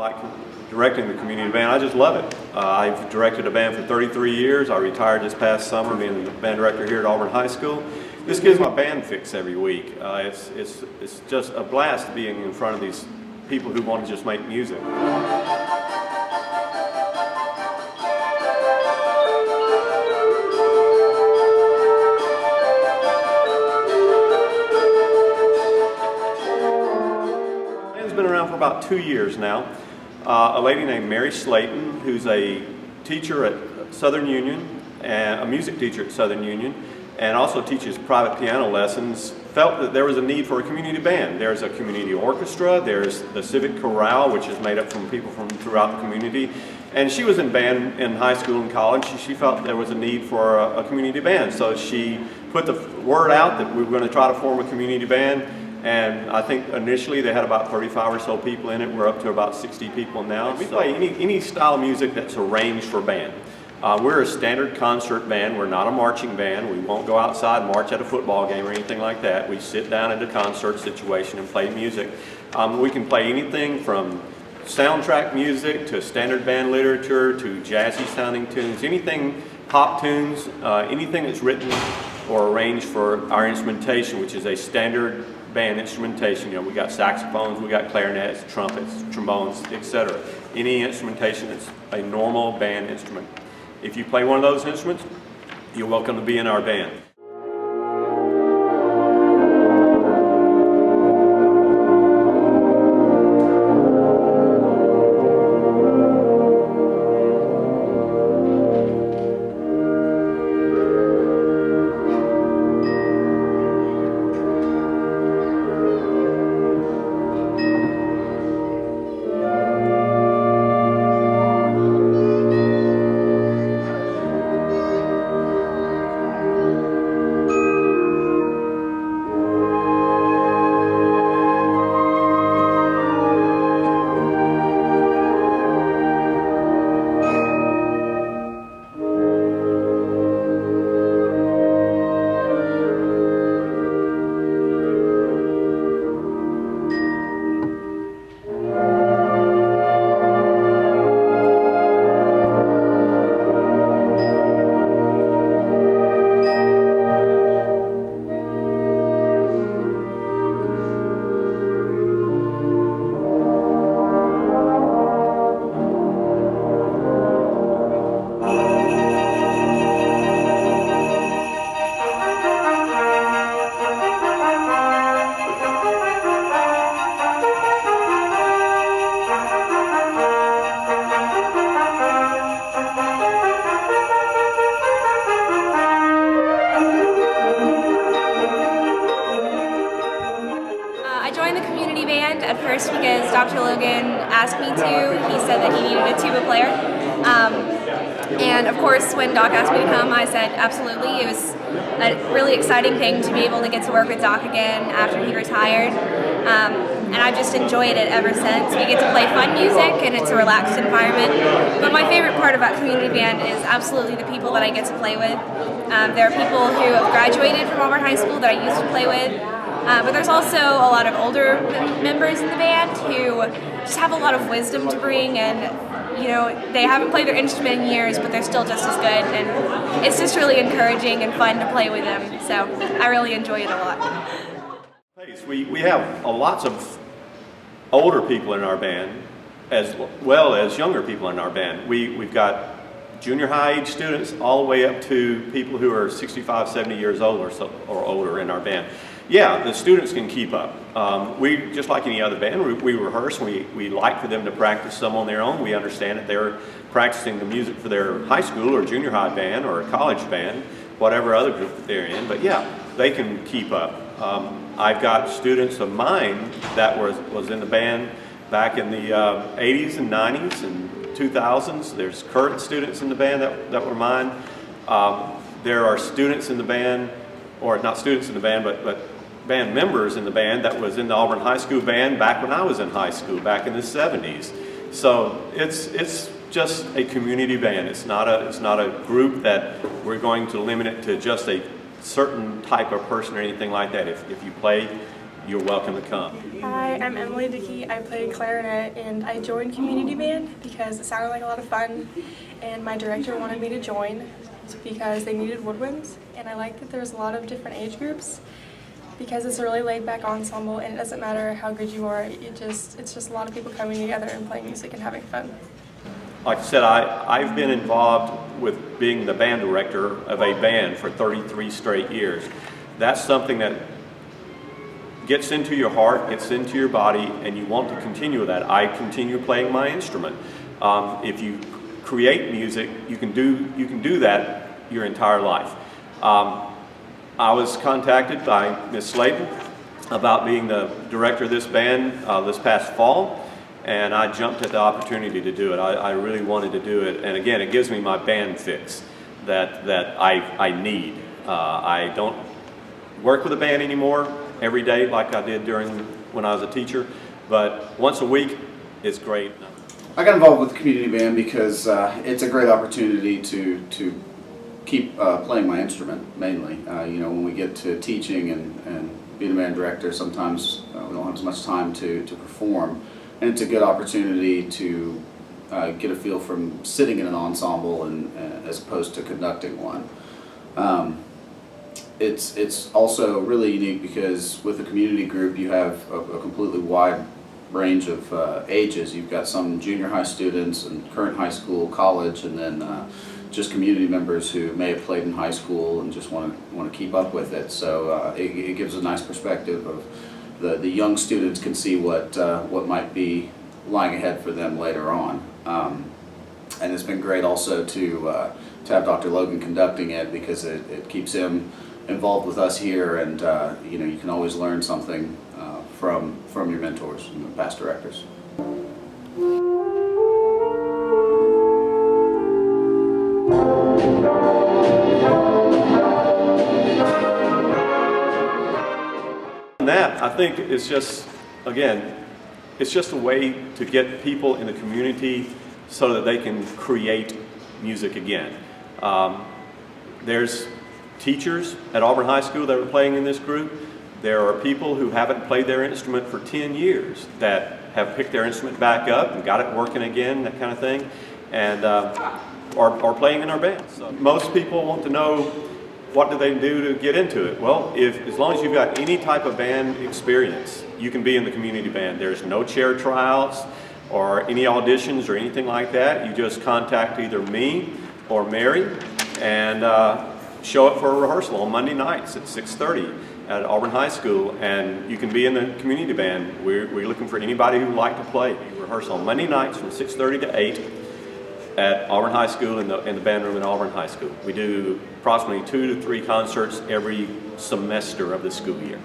like directing the community band. I just love it. I've directed a band for 33 years. I retired this past summer being the band director here at Auburn High School. This gives my band fix every week. It's just a blast being in front of these people who want to just make music. Been around for about 2 years now. A lady named Mary Slayton, who's a teacher at Southern Union, and a music teacher at Southern Union, and also teaches private piano lessons, felt that there was a need for a community band. There's a community orchestra, there's the civic chorale, which is made up from people from throughout the community, and she was in band in high school and college. She felt there was a need for a community band, so she put the word out that we were going to try to form a community band. And I think initially they had about 35 or so people in it. We're up to about 60 people now. We play any style of music that's arranged for band. We're a standard concert band. We're not a marching band. We won't go outside and march at a football game or anything like that. We sit down at a concert situation and play music. We can play anything from soundtrack music to standard band literature to jazzy sounding tunes, anything pop tunes, anything that's written or arranged for our instrumentation, which is a standard band instrumentation. You know, we got saxophones, we got clarinets, trumpets, trombones, etc. Any instrumentation that's a normal band instrument. If you play one of those instruments, you're welcome to be in our band. At first because Dr. Logan asked me to. He said that he needed a tuba player. And of course, when Doc asked me to come, I said absolutely. It was a really exciting thing to be able to get to work with Doc again after he retired. And I've just enjoyed it ever since. We get to play fun music and it's a relaxed environment. But my favorite part about community band is absolutely the people that I get to play with. There are people who have graduated from Auburn High School that I used to play with. But there's also a lot of older members in the band who just have a lot of wisdom to bring, and you know, they haven't played their instrument in years, but they're still just as good, and it's just really encouraging and fun to play with them, so I really enjoy it a lot. We have lots of older people in our band as well as younger people in our band. We've got junior high age students all the way up to people who are 65, 70 years old or older in our band. Yeah, the students can keep up. We, just like any other band, we rehearse. We like for them to practice some on their own. We understand that they're practicing the music for their high school or junior high band or a college band, whatever other group that they're in. But yeah, they can keep up. I've got students of mine that was in the band back in the 80s and 90s and 2000s. There's current students in the band that were mine. There are students in the band, or not students in the band, but band members in the band that was in the Auburn High School band back when I was in high school, back in the 70s. So it's just a community band. It's not a group that we're going to limit it to just a certain type of person or anything like that. If you play you're welcome to come. Hi, I'm Emily Dickey. I play clarinet and I joined community band because it sounded like a lot of fun and my director wanted me to join because they needed woodwinds, and I like that there's a lot of different age groups because it's a really laid back ensemble and it doesn't matter how good you are, it's just a lot of people coming together and playing music and having fun. Like I said, I've been involved with being the band director of a band for 33 straight years. That's something that gets into your heart, gets into your body, and you want to continue with that. I continue playing my instrument. If you create music, you can do that your entire life. I was contacted by Ms. Slayton about being the director of this band this past fall, and I jumped at the opportunity to do it. I really wanted to do it, and again, it gives me my band fix that I need. I don't work with a band anymore every day like I did when I was a teacher, but once a week is great. I got involved with the community band because it's a great opportunity to keep playing my instrument mainly. You know, when we get to teaching and being a band director, sometimes we don't have as much time to perform, and it's a good opportunity to get a feel from sitting in an ensemble and as opposed to conducting one. It's also really unique because with a community group you have a completely wide range of ages. You've got some junior high students and current high school, college, and then just community members who may have played in high school and just want to keep up with it. So it gives a nice perspective of the young students can see what might be lying ahead for them later on. And it's been great also to have Dr. Logan conducting it because it keeps him involved with us here, and you know, you can always learn something from your mentors and the past directors. And that, I think, is just, again, it's just a way to get people in the community so that they can create music again. There's teachers at Auburn High School that are playing in this group. There are people who haven't played their instrument for 10 years that have picked their instrument back up and got it working again, that kind of thing, and are playing in our band. So most people want to know, what do they do to get into it? Well, as long as you've got any type of band experience, you can be in the community band. There's no chair trials or any auditions or anything like that. You just contact either me or Mary and show up for a rehearsal on Monday nights at 6:30 at Auburn High School, and you can be in the community band. We're looking for anybody who would like to play. We rehearse on Monday nights from 6:30 to 8 at Auburn High School in the band room at Auburn High School. We do approximately 2 to 3 concerts every semester of the school year.